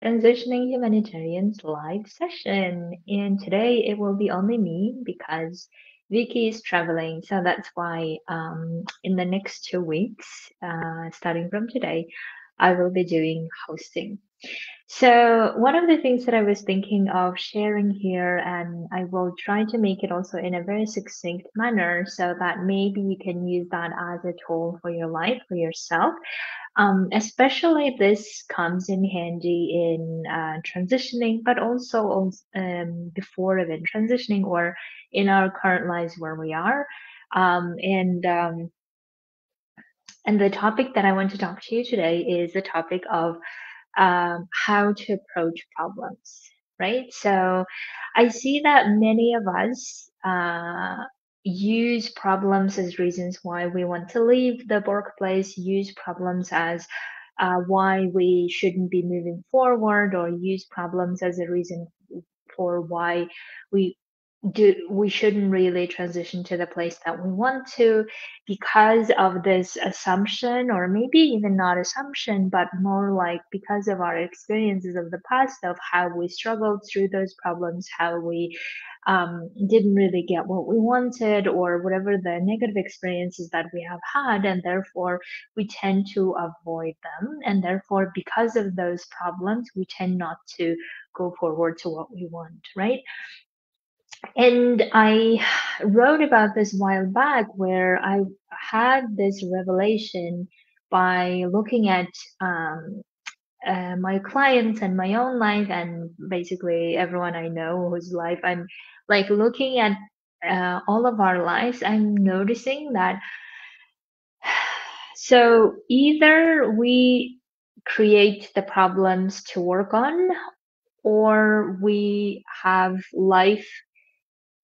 Transitioning Humanitarians live session. And today it will be only me because Vicky is traveling. So that's why in the next 2 weeks, starting from today, I will be doing hosting. So one of the things that I was thinking of sharing here, and I will try to make it also in a very succinct manner so that maybe you can use that as a tool for your life, for yourself. Especially this comes in handy in transitioning, but also before even transitioning or in our current lives where we are. Um, and um, and the topic that I want to talk to you today is the topic of how to approach problems, right? So I see that many of us use problems as reasons why we want to leave the workplace, use problems as why we shouldn't be moving forward, or use problems as a reason for why we we shouldn't really transition to the place that we want to because of this assumption, or maybe even not assumption, but more like because of our experiences of the past, of how we struggled through those problems, how we didn't really get what we wanted, or whatever the negative experiences that we have had, and therefore we tend to avoid them, and therefore because of those problems we tend not to go forward to what we want, right? And I wrote about this a while back where I had this revelation by looking at my clients and my own life, and basically everyone I know whose life I'm like looking at all of our lives. I'm noticing that so either we create the problems to work on, or we have life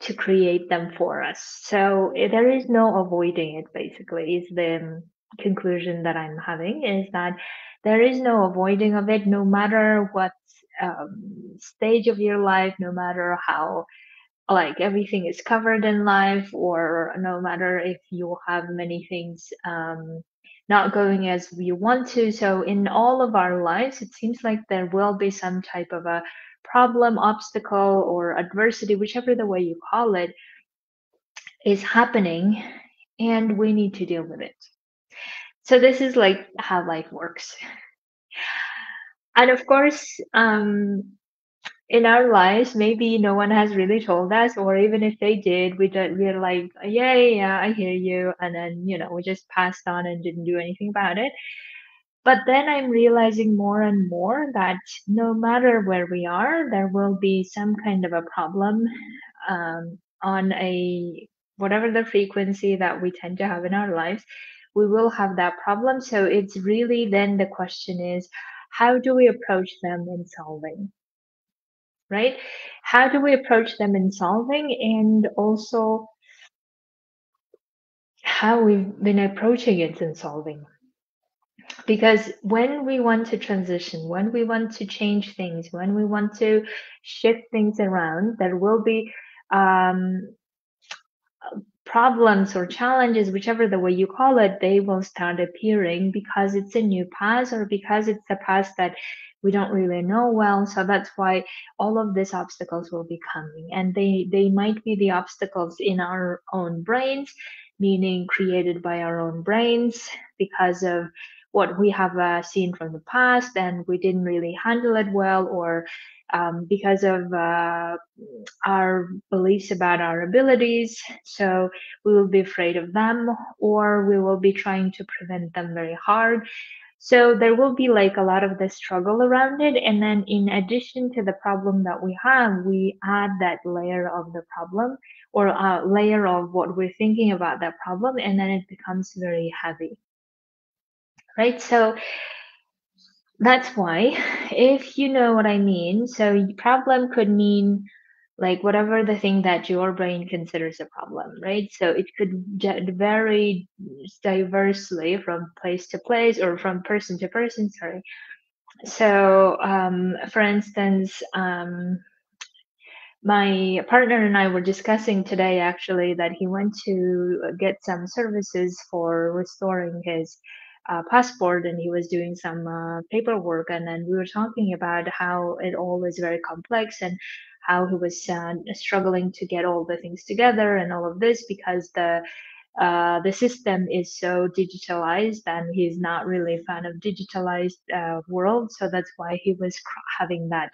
to create them for us. So there is no avoiding it, basically, is the conclusion that I'm having, is that there is no avoiding of it, no matter what stage of your life, no matter how like everything is covered in life, or no matter if you have many things not going as we want to. So in all of our lives, it seems like there will be some type of a problem, obstacle, or adversity, whichever the way you call it, is happening, and we need to deal with it. So this is like how life works. And of course, in our lives, maybe no one has really told us, or even if they did, we're like, yeah, yeah, yeah, I hear you, and then we just passed on and didn't do anything about it. But then I'm realizing more and more that no matter where we are, there will be some kind of a problem on a whatever the frequency that we tend to have in our lives. We will have that problem. So it's really then the question is, how do we approach them in solving? Right? How do we approach them in solving, and also how we've been approaching it in solving? Because when we want to transition, when we want to change things, when we want to shift things around, there will be um, problems or challenges, whichever the way you call it, they will start appearing because it's a new path, or because it's a path that we don't really know well. So that's why all of these obstacles will be coming, and they might be the obstacles in our own brains, meaning created by our own brains because of what we have seen from the past and we didn't really handle it well, or because of our beliefs about our abilities. So we will be afraid of them, or we will be trying to prevent them very hard. So there will be like a lot of the struggle around it. And then in addition to the problem that we have, we add that layer of the problem, or a layer of what we're thinking about that problem. And then it becomes very heavy, right? So that's why, if you know what I mean, so problem could mean like whatever the thing that your brain considers a problem, right? So it could vary diversely from place to place, or from person to person, sorry. So, for instance, my partner and I were discussing today actually that he went to get some services for restoring his passport, and he was doing some paperwork, and then we were talking about how it all is very complex and how he was struggling to get all the things together and all of this because the system is so digitalized, and he's not really a fan of digitalized world, so that's why he was having that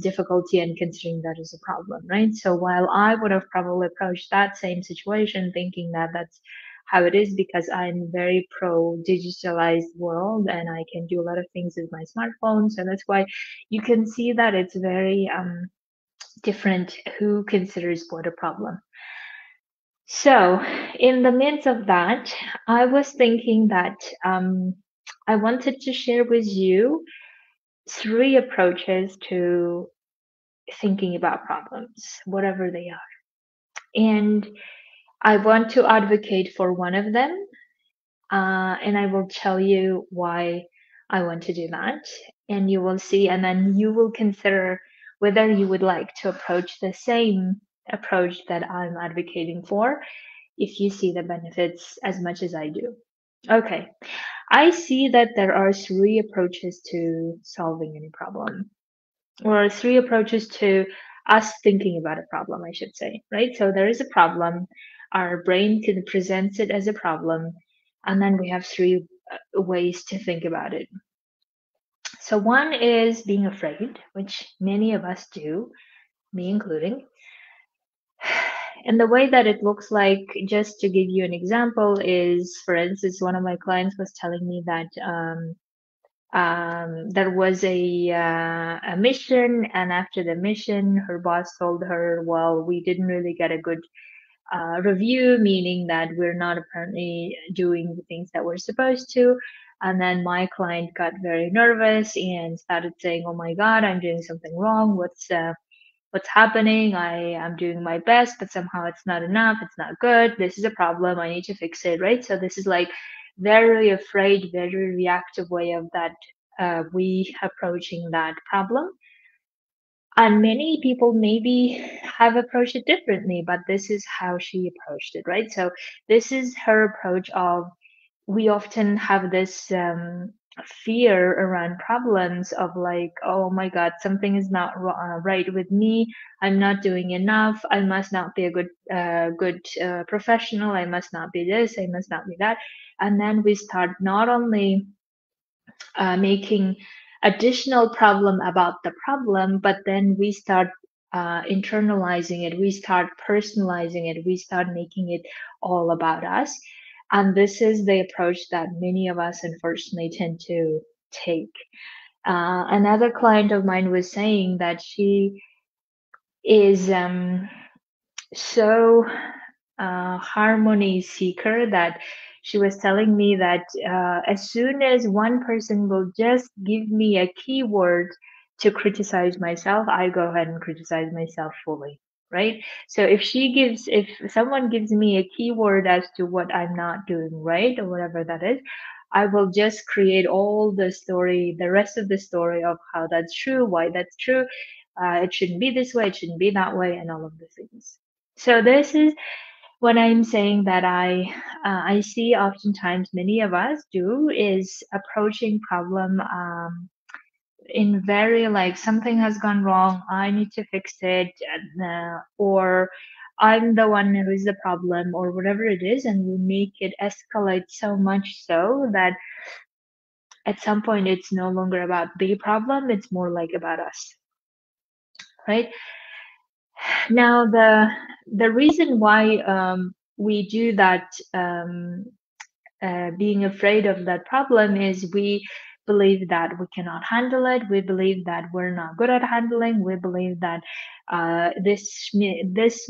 difficulty and considering that as a problem, right? So while I would have probably approached that same situation thinking that that's how it is because I'm very pro digitalized world and I can do a lot of things with my smartphone. So that's why you can see that it's very different who considers what a problem. So in the midst of that, I was thinking that I wanted to share with you three approaches to thinking about problems, whatever they are. And I want to advocate for one of them, and I will tell you why I want to do that. And you will see, and then you will consider whether you would like to approach the same approach that I'm advocating for if you see the benefits as much as I do. Okay, I see that there are three approaches to solving any problem or three approaches to us thinking about a problem, I should say, right? So there is a problem, our brain can presents it as a problem, and then we have three ways to think about it. So one is being afraid, which many of us do, me including. And the way that it looks like, just to give you an example, is for instance, one of my clients was telling me that there was a mission, and after the mission, her boss told her, "Well, we didn't really get a good review, meaning that we're not apparently doing the things that we're supposed to." And then my client got very nervous and started saying, "Oh my God, I'm doing something wrong. What's happening? I am doing my best, but somehow it's not enough. It's not good. This is a problem. I need to fix it." Right? So this is like very afraid, very reactive way of that we approaching that problem. And many people maybe have approached it differently, but this is how she approached it, right? So this is her approach of, we often have this fear around problems of like, oh my God, something is not right with me. I'm not doing enough. I must not be a good professional. I must not be this. I must not be that. And then we start not only making additional problem about the problem, but then we start internalizing it, we start personalizing it, we start making it all about us. And this is the approach that many of us unfortunately tend to take. Another client of mine was saying that she is so harmony seeker that she was telling me that as soon as one person will just give me a keyword to criticize myself, I go ahead and criticize myself fully. Right? So if someone gives me a keyword as to what I'm not doing right or whatever that is, I will just create all the story, the rest of the story of how that's true, why that's true. It shouldn't be this way, it shouldn't be that way, and all of the things. So this is what I'm saying that I see oftentimes many of us do is approaching problem in very like something has gone wrong, I need to fix it, or I'm the one who is the problem, or whatever it is, and we make it escalate so much so that at some point it's no longer about the problem, it's more like about us, right? Now the reason why we do that being afraid of that problem is we believe that we cannot handle it. We believe that we're not good at handling. We believe that this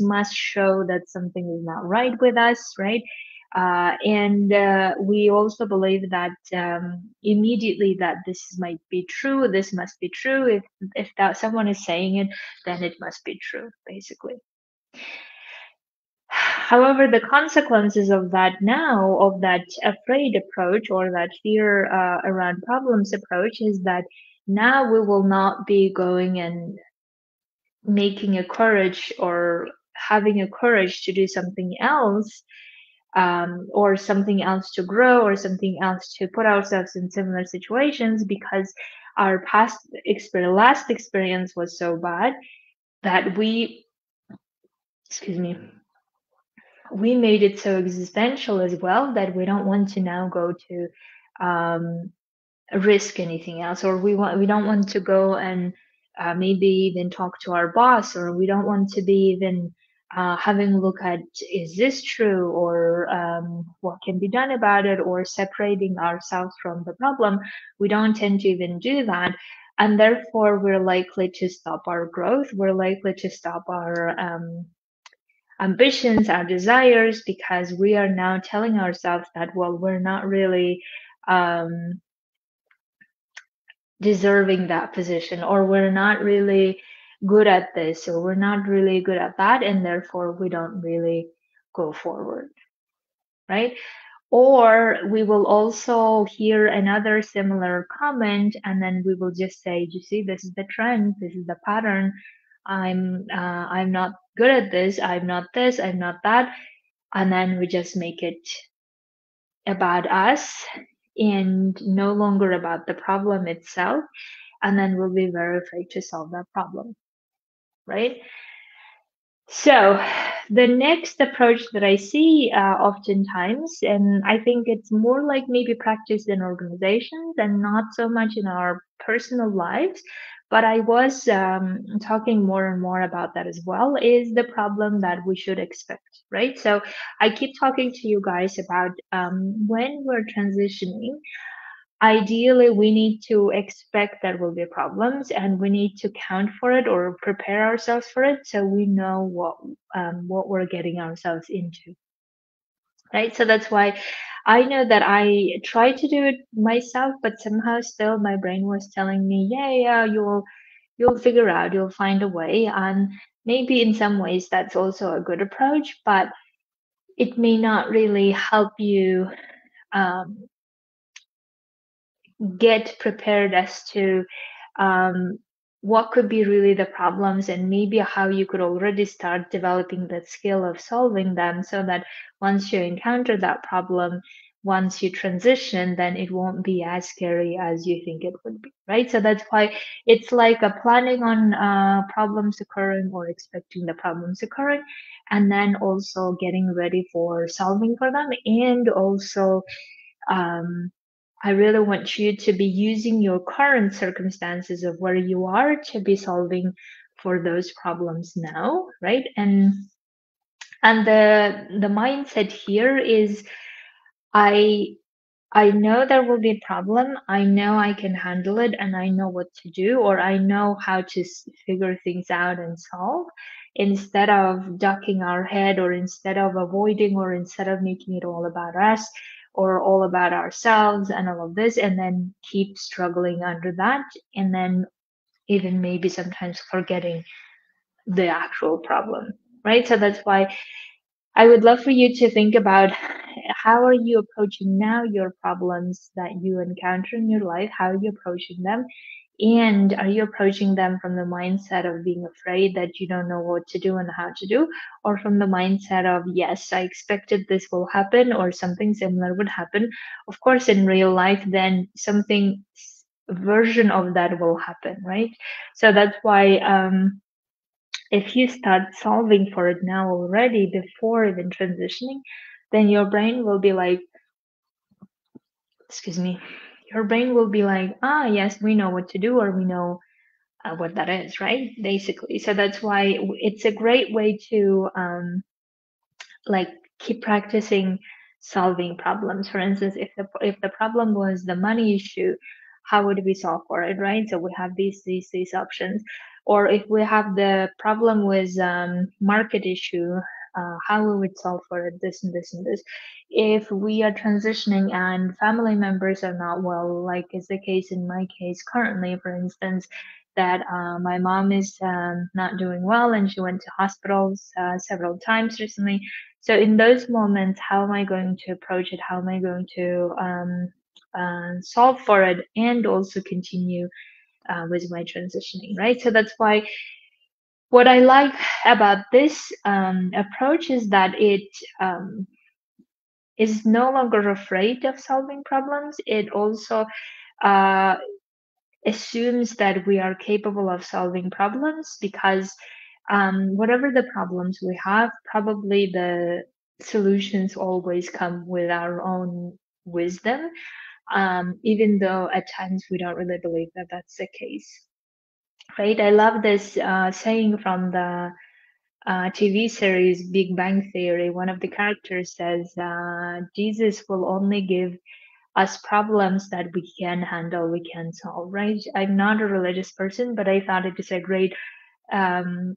must show that something is not right with us, right? And we also believe that immediately that this might be true. This must be true. If that someone is saying it, then it must be true, basically. However, the consequences of that now, of that afraid approach or that fear around problems approach, is that now we will not be going and making a courage or having a courage to do something else or something else to grow or something else to put ourselves in similar situations because our last experience was so bad that excuse me, we made it so existential as well that we don't want to now go to um, risk anything else, or we don't want to go and maybe even talk to our boss, or we don't want to be even having a look at is this true, or what can be done about it, or separating ourselves from the problem. We don't tend to even do that, and therefore we're likely to stop our growth, we're likely to stop our ambitions, our desires, because we are now telling ourselves that, well, we're not really um, deserving that position, or we're not really good at this, or we're not really good at that, and therefore we don't really go forward, right? Or we will also hear another similar comment, and then we will just say, you see, this is the trend, this is the pattern. I'm not good at this, I'm not this, I'm not that, and then we just make it about us and no longer about the problem itself, and then we'll be very afraid to solve that problem, right? So the next approach that I see oftentimes, and I think it's more like maybe practiced in organizations and not so much in our personal lives, but I was talking more and more about that as well, is the problem that we should expect, right? So I keep talking to you guys about when we're transitioning. Ideally, we need to expect there will be problems, and we need to count for it or prepare ourselves for it so we know what we're getting ourselves into, right? So that's why I know that I tried to do it myself, but somehow still my brain was telling me, yeah, yeah, you'll figure out, you'll find a way. And maybe in some ways that's also a good approach, but it may not really help you um, get prepared as to um, what could be really the problems, and maybe how you could already start developing that skill of solving them, so that once you encounter that problem, once you transition, then it won't be as scary as you think it would be, right? So that's why it's like a planning on problems occurring or expecting the problems occurring, and then also getting ready for solving for them, and also um, I really want you to be using your current circumstances of where you are to be solving for those problems now, right? And the mindset here is I I know there will be a problem. I know I can handle it, and I know what to do, or I know how to figure things out and solve, instead of ducking our head, or instead of avoiding, or instead of making it all about us or all about ourselves and all of this, and then keep struggling under that, and then even maybe sometimes forgetting the actual problem, right? So that's why I would love for you to think about how are you approaching now your problems that you encounter in your life? How are you approaching them? And are you approaching them from the mindset of being afraid that you don't know what to do and how to do? Or from the mindset of, yes, I expected this will happen or something similar would happen. Of course, in real life, then something version of that will happen, right? So that's why if you start solving for it now already before even transitioning, then your brain will be like, excuse me, your brain will be like, ah, yes, we know what to do, or we know what that is, right? Basically. So that's why it's a great way to like keep practicing solving problems. For instance, if the problem was the money issue, how would we solve for it, right? So we have these options. Or if we have the problem with market issue, how we would solve for it, this and this and this. If we are transitioning and family members are not well, like is the case in my case currently, for instance, that my mom is not doing well and she went to hospitals several times recently. So in those moments, how am I going to approach it? How am I going to solve for it and also continue with my transitioning, right? So that's why what I like about this approach is that it is no longer afraid of solving problems. It also uh, assumes that we are capable of solving problems because whatever the problems we have, probably the solutions always come with our own wisdom, even though at times we don't really believe that that's the case. Right? I love this saying from the TV series Big Bang Theory. One of the characters says, Jesus will only give us problems that we can handle, we can solve, right? I'm not a religious person, but I thought it is a great um,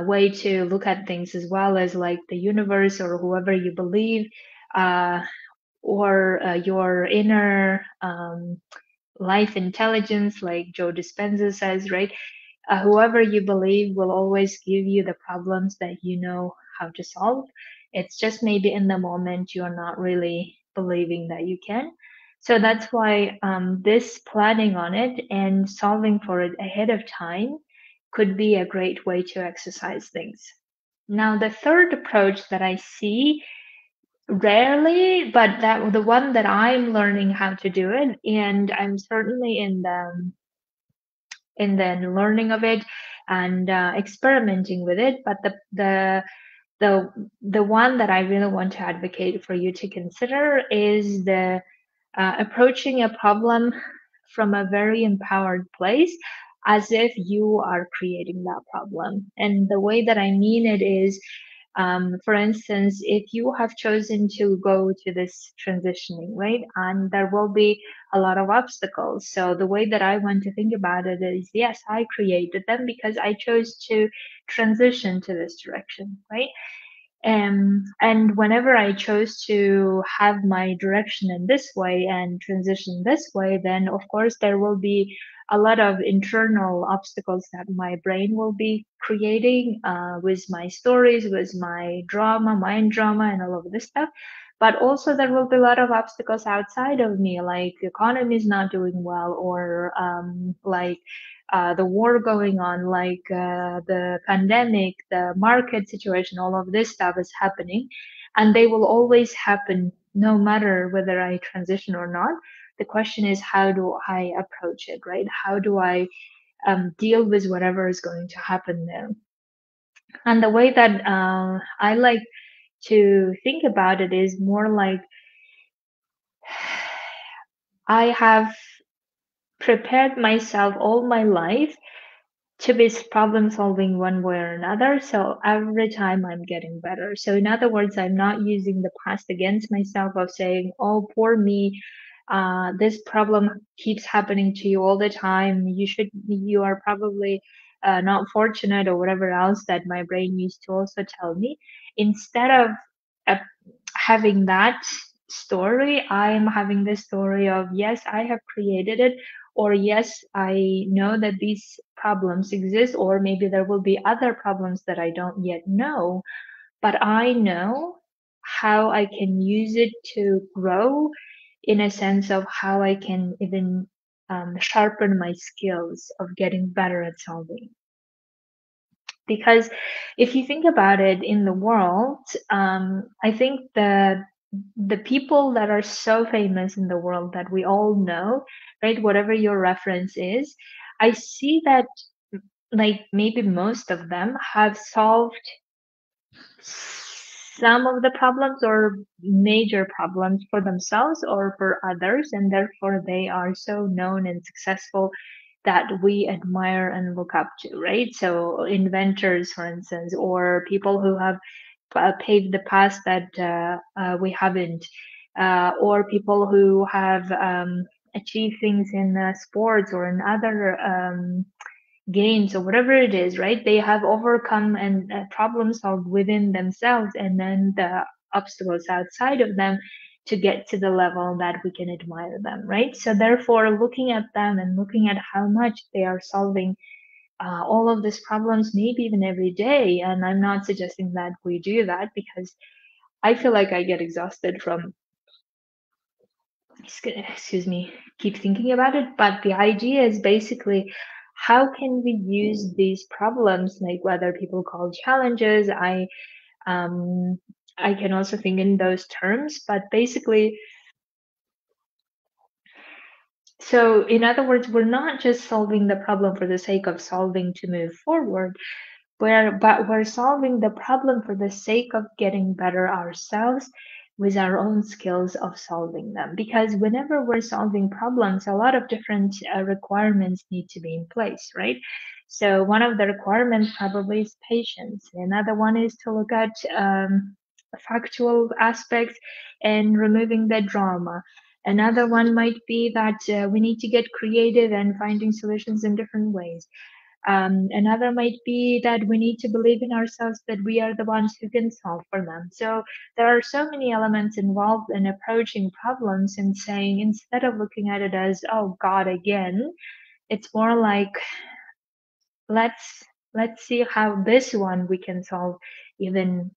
way to look at things, as well as like the universe or whoever you believe, uh, or your inner life intelligence, like Joe Dispenza says, right? Whoever you believe will always give you the problems that you know how to solve. It's just maybe in the moment you're not really believing that you can. So that's why this planning on it and solving for it ahead of time could be a great way to exercise things. Now, the third approach that I see rarely, but that the one that I'm learning how to do it, and I'm certainly in the learning of it and experimenting with it. But the the one that I really want to advocate for you to consider is the approaching a problem from a very empowered place, as if you are creating that problem. And the way that I mean it is, for instance, if you have chosen to go to this transitioning, right, and there will be a lot of obstacles. So the way that I want to think about it is, yes, I created them because I chose to transition to this direction, right? And whenever I chose to have my direction in this way and transition this way, then of course there will be a lot of internal obstacles that my brain will be creating with my stories, with my drama, mind drama, and all of this stuff. But also there will be a lot of obstacles outside of me, like the economy is not doing well, or like the war going on, like the pandemic, the market situation, all of this stuff is happening. And they will always happen no matter whether I transition or not. The question is, how do I approach it, right? How do I deal with whatever is going to happen there? And the way that I like to think about it is more like I have prepared myself all my life to be problem solving one way or another. So every time I'm getting better. So in other words, I'm not using the past against myself of saying, oh, poor me. This problem keeps happening to you all the time. You are probably not fortunate, or whatever else that my brain used to also tell me. Instead of uh, having that story, I'm having this story of, yes, I have created it, or yes, I know that these problems exist, or maybe there will be other problems that I don't yet know, but I know how I can use it to grow, in a sense of how I can even sharpen my skills of getting better at solving. Because if you think about it in the world, I think the people that are so famous in the world that we all know, right? Whatever your reference is, I see that like maybe most of them have solved some of the problems or major problems for themselves or for others, and therefore they are so known and successful that we admire and look up to, right? So inventors, for instance, or people who have paved the path that we haven't, or people who have achieved things in sports or in other gains or whatever it is, right? They have overcome and problem solved within themselves, and then the obstacles outside of them to get to the level that we can admire them, right? So therefore, looking at them and looking at how much they are solving all of these problems, maybe even every day. And I'm not suggesting that we do that, because I feel like I get exhausted from, excuse me, keep thinking about it. But the idea is basically, how can we use these problems, like whether people call challenges, um, I can also think in those terms, but basically, so in other words, we're not just solving the problem for the sake of solving to move forward, but we're solving the problem for the sake of getting better ourselves with our own skills of solving them. Because whenever we're solving problems, a lot of different requirements need to be in place, right? So one of the requirements probably is patience. Another one is to look at factual aspects and removing the drama. Another one might be that we need to get creative and finding solutions in different ways. Another might be that we need to believe in ourselves that we are the ones who can solve for them. So there are so many elements involved in approaching problems and saying, instead of looking at it as, oh God, again, it's more like, let's let's see how this one we can solve even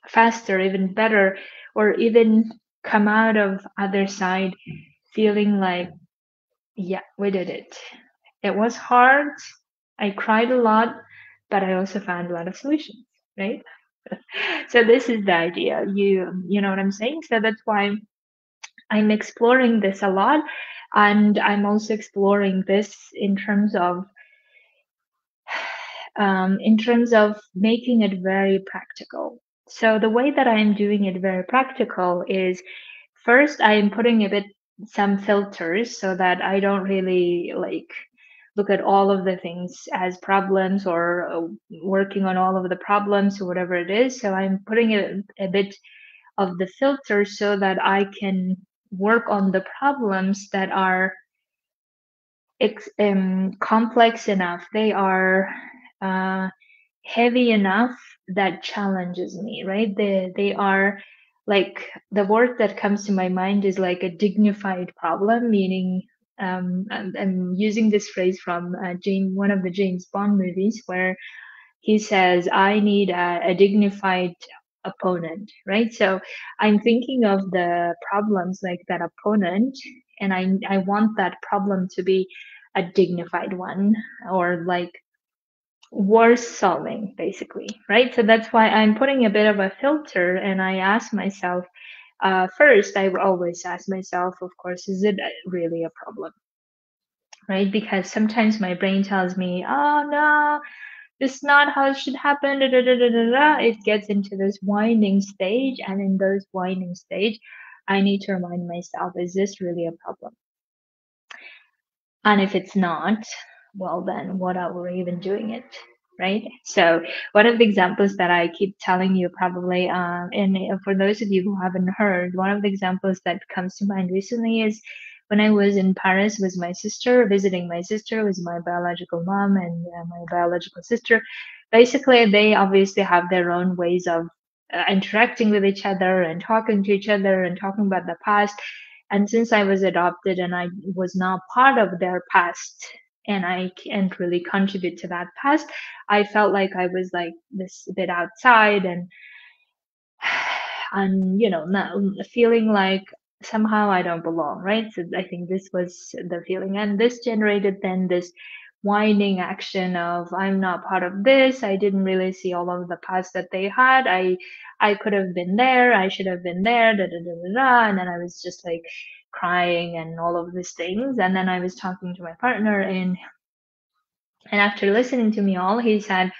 faster, even better, or even come out of other side feeling like, yeah, we did it. It was hard. I cried a lot, but I also found a lot of solutions, right? So this is the idea. You know what I'm saying? So that's why I'm exploring this a lot, and I'm also exploring this in terms of making it very practical. So the way that I'm doing it very practical is, first I am putting a bit some filters so that I don't really like look at all of the things as problems, or working on all of the problems or whatever it is. So I'm putting a bit of the filter so that I can work on the problems that are complex enough. They are uh, heavy enough that challenges me, right? They are like, the word that comes to my mind is like a dignified problem, meaning I'm using this phrase from one of the James Bond movies, where he says, I need a dignified opponent, right? So I'm thinking of the problems like that opponent, and I want that problem to be a dignified one, or like worth solving, basically, right? So that's why I'm putting a bit of a filter, and I ask myself, first, I always ask myself, of course, is it really a problem, right? Because sometimes my brain tells me, oh no, this is not how it should happen. Da, da, da, da, da, da. It gets into this whining stage, and in those whining stage, I need to remind myself, is this really a problem? And if it's not, well, then what are we even doing it? Right? So one of the examples that I keep telling you probably, and for those of you who haven't heard, one of the examples that comes to mind recently is when I was in Paris with my sister, visiting my sister with my biological mom and my biological sister. Basically, they obviously have their own ways of interacting with each other and talking to each other and talking about the past. And since I was adopted and I was not part of their past, and I can't really contribute to that past, I felt like I was like this bit outside, and not feeling like somehow I don't belong, right? So I think this was the feeling, and this generated then this whining action of, I'm not part of this. I didn't really see all of the past that they had. I could have been there. I should have been there. Da, da, da, da, da. And then I was just like crying and all of these things. And then I was talking to my partner, and after listening to me all, he said,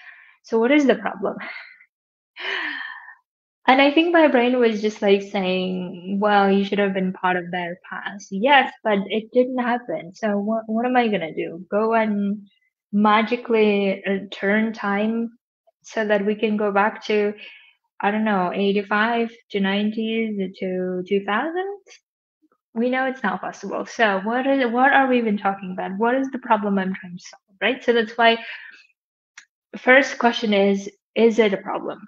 so what is the problem? And I think my brain was just like saying, well, you should have been part of their past. Yes, but it didn't happen. So what am I gonna do? Go and magically turn time so that we can go back to, I don't know, 85 to 90s to 2000? We know it's not possible. So what are we even talking about? What is the problem I'm trying to solve, right? So that's why first question is it a problem?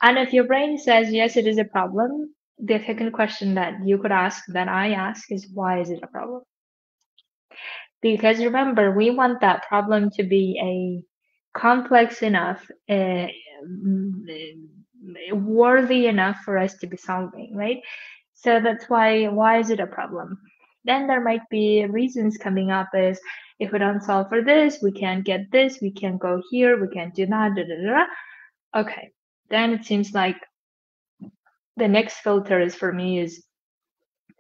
And if your brain says, yes, it is a problem, the second question that you could ask, that I ask, is why is it a problem? Because remember, we want that problem to be a complex enough, worthy enough for us to be solving, right? So that's why is it a problem? Then there might be reasons coming up as, if we don't solve for this, we can't get this, we can't go here, we can't do that, da, da, da. Okay, then it seems like the next filter is for me is,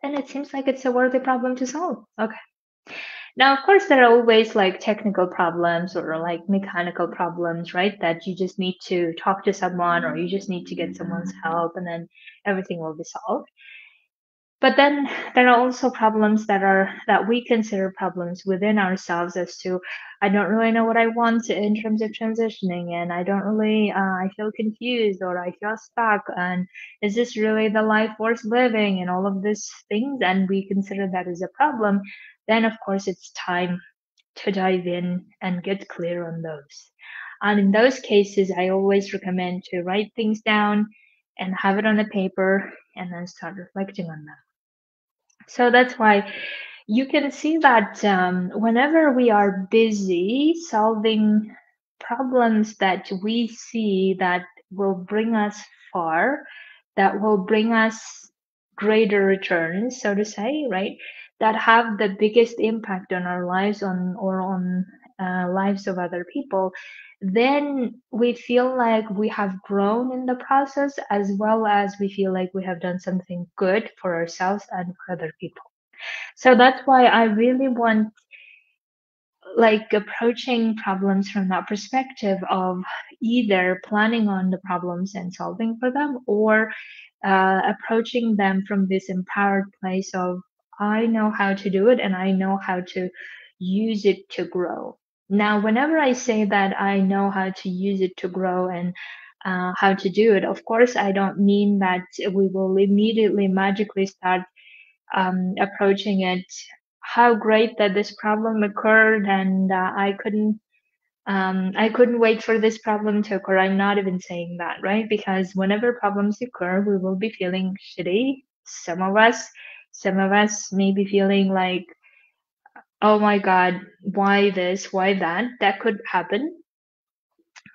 and it seems like it's a worthy problem to solve. Okay. Now, of course, there are always like technical problems or like mechanical problems, right? That you just need to talk to someone or you just need to get someone's help and then everything will be solved. But then there are also problems that we consider problems within ourselves as to, I don't really know what I want in terms of transitioning, and I don't really, I feel confused or I feel stuck, and is this really the life worth living, and all of these things, and we consider that as a problem. Then of course it's time to dive in and get clear on those. And in those cases, I always recommend to write things down and have it on a paper and then start reflecting on them. So that's why you can see that whenever we are busy solving problems that we see that will bring us far, that will bring us greater returns, so to say, right? That have the biggest impact on our lives on lives of other people, then we feel like we have grown in the process as well as we feel like we have done something good for ourselves and for other people. So that's why I really want like approaching problems from that perspective of either planning on the problems and solving for them or approaching them from this empowered place of I know how to do it and I know how to use it to grow. Now, whenever I say that I know how to use it to grow and how to do it, of course, I don't mean that we will immediately magically start approaching it. How great that this problem occurred, and I couldn't wait for this problem to occur. I'm not even saying that, right? Because whenever problems occur, we will be feeling shitty. Some of us may be feeling like, oh my God, why this, why that? That could happen.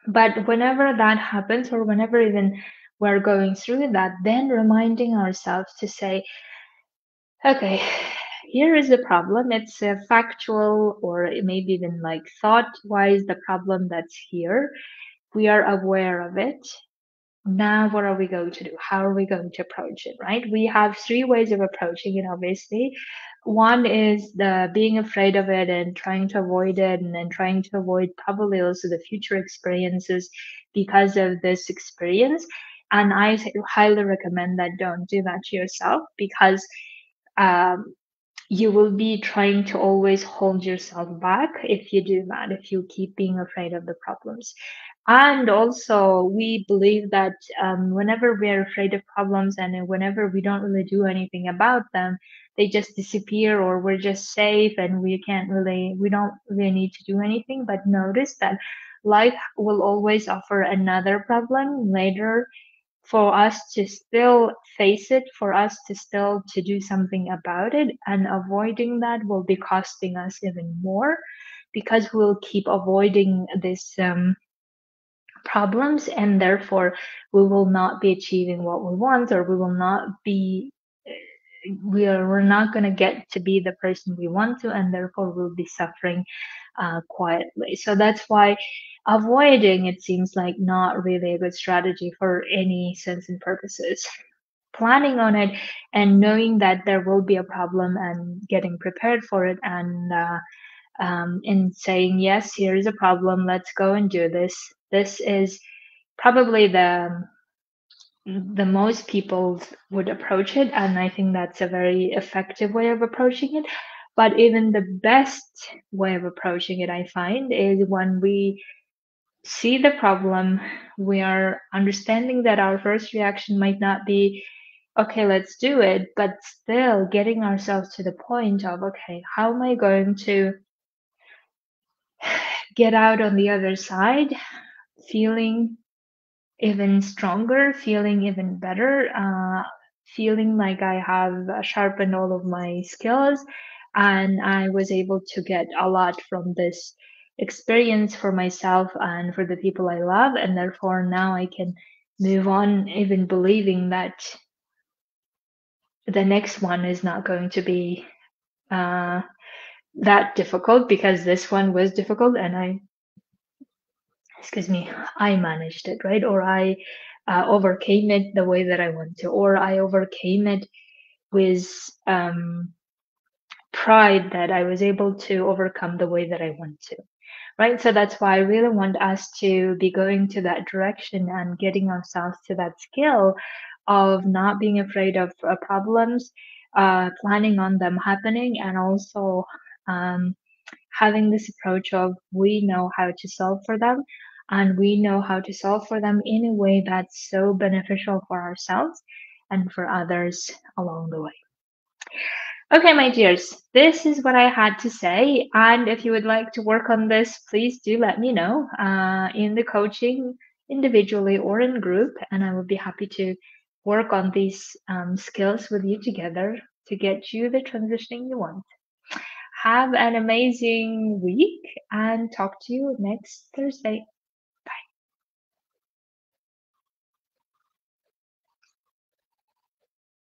But whenever that happens, or whenever even we're going through that, then reminding ourselves to say, okay, here is the problem. It's a factual or maybe even like thought wise the problem that's here. We are aware of it. Now, what are we going to do? How are we going to approach it, right? We have three ways of approaching it, obviously. One is the being afraid of it and trying to avoid it, and then trying to avoid probably also the future experiences because of this experience. And I highly recommend that don't do that to yourself because um, you will be trying to always hold yourself back if you do that, if you keep being afraid of the problems. And also, we believe that whenever we are afraid of problems and whenever we don't really do anything about them, they just disappear or we're just safe and we don't really need to do anything. But notice that life will always offer another problem later for us to still face it, for us to still to do something about it, and avoiding that will be costing us even more because we'll keep avoiding this problems and therefore we will not be achieving what we want or we will not be we're not going to get to be the person we want to and therefore we'll be suffering quietly. So that's why avoiding it seems like not really a good strategy for any sense and purposes. Planning on it and knowing that there will be a problem and getting prepared for it and saying yes, here is a problem, let's go and do this. This is probably the most people would approach it, and I think that's a very effective way of approaching it. But even the best way of approaching it, I find, is when we see the problem, we are understanding that our first reaction might not be, okay, let's do it, but still getting ourselves to the point of, okay, how am I going to get out on the other side feeling even stronger, feeling even better, feeling like I have sharpened all of my skills and I was able to get a lot from this experience for myself and for the people I love. And therefore now I can move on, even believing that the next one is not going to be uh, that difficult because this one was difficult and I excuse me, I managed it, right? Or overcame it the way that I want to, or I overcame it with pride that I was able to overcome the way that I want to. Right. So that's why I really want us to be going to that direction and getting ourselves to that skill of not being afraid of problems, planning on them happening, and also um, having this approach of we know how to solve for them, and we know how to solve for them in a way that's so beneficial for ourselves and for others along the way. Okay, my dears, this is what I had to say. And if you would like to work on this, please do let me know in the coaching, individually or in group. And I will be happy to work on these skills with you together to get you the transitioning you want. Have an amazing week and talk to you next Thursday.